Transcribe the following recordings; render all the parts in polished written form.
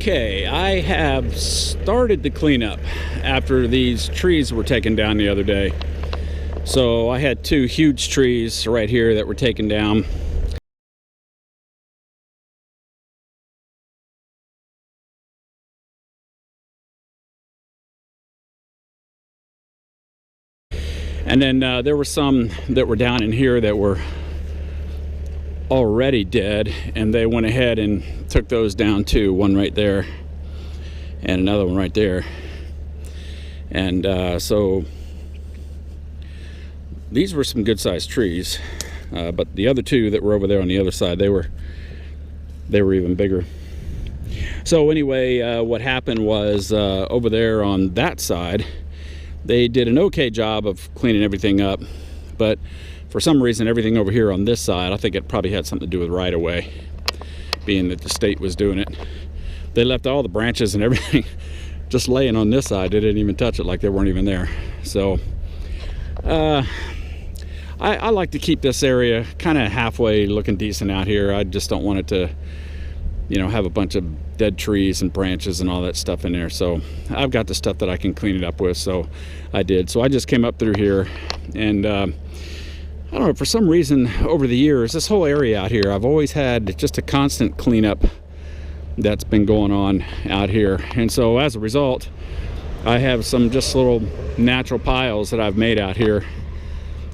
Okay, I have started the cleanup after these trees were taken down the other day. So I had two huge trees right here that were taken down. And then there were some that were down in here that were already dead, and they went ahead and took those down too. One right there and another one right there. And so these were some good sized trees, but the other two that were over there on the other side, they were even bigger. So anyway, what happened was over there on that side, they did an okay job of cleaning everything up, but for some reason everything over here on this side, I think it probably had something to do with right of way, being that the state was doing it. They left all the branches and everything just laying on this side. They didn't even touch it, like they weren't even there. So I like to keep this area kind of halfway looking decent out here. I just don't want it to, you know, have a bunch of dead trees and branches and all that stuff in there. So I've got the stuff that I can clean it up with, so I did. So I just came up through here, and I don't know, for some reason over the years, this whole area out here, I've always had just a constant cleanup that's been going on out here. And so as a result, I have some just little natural piles that I've made out here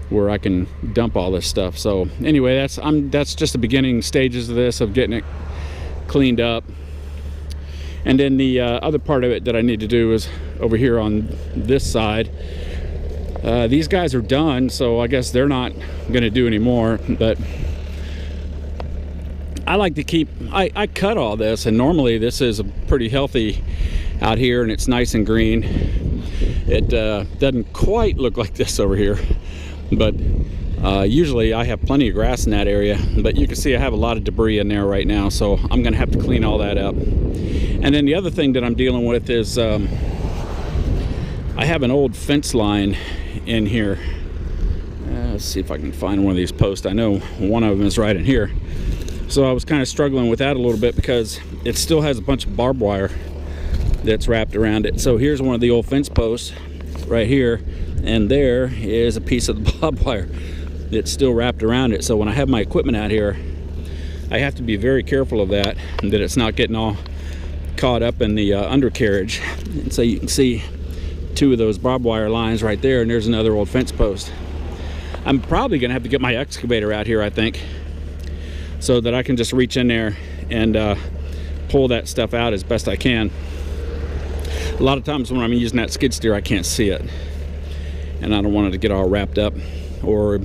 where I can dump all this stuff. So anyway, that's just the beginning stages of this, of getting it cleaned up. And then the other part of it that I need to do is over here on this side. These guys are done, so I guess they're not going to do any more, but I like to keep, I cut all this, and normally this is pretty healthy out here and it's nice and green. It doesn't quite look like this over here, but usually I have plenty of grass in that area, but you can see I have a lot of debris in there right now, so I'm going to have to clean all that up. And then the other thing that I'm dealing with is I have an old fence line in here. Let's see if I can find one of these posts. I know one of them is right in here. So I was kind of struggling with that a little bit because it still has a bunch of barbed wire that's wrapped around it. So here's one of the old fence posts right here, and there is a piece of the barbed wire that's still wrapped around it. So when I have my equipment out here, I have to be very careful of that, and that it's not getting all caught up in the undercarriage. And so you can see two of those barbed wire lines right there, and there's another old fence post. I'm probably gonna have to get my excavator out here, I think, so that I can just reach in there and pull that stuff out as best I can. A lot of times when I'm using that skid steer, I can't see it, and I don't want it to get all wrapped up or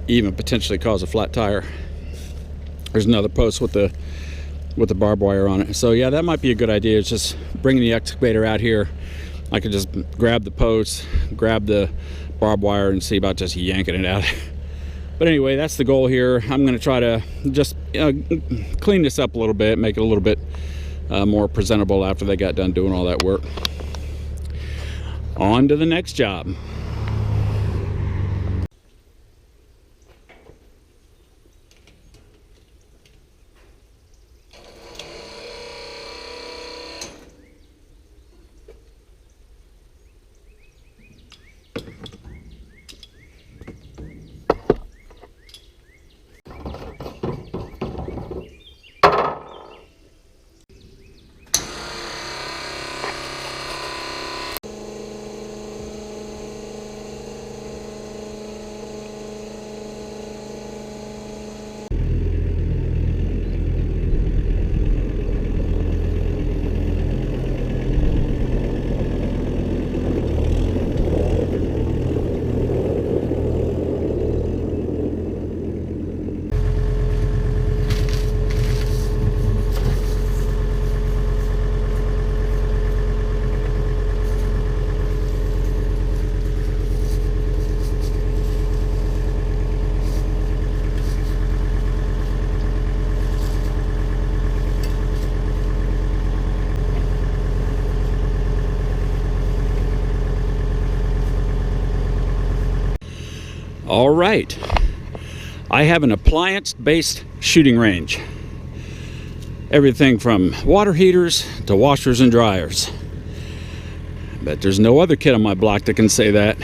even potentially cause a flat tire. There's another post with the barbed wire on it. So yeah, that might be a good idea. It's just bringing the excavator out here. I could just grab the post, grab the barbed wire, and see about just yanking it out But anyway, that's the goal here. I'm going to try to just clean this up a little bit, make it a little bit more presentable after they got done doing all that work. On to the next job. All right, I have an appliance-based shooting range. Everything from water heaters to washers and dryers. But there's no other kid on my block that can say that.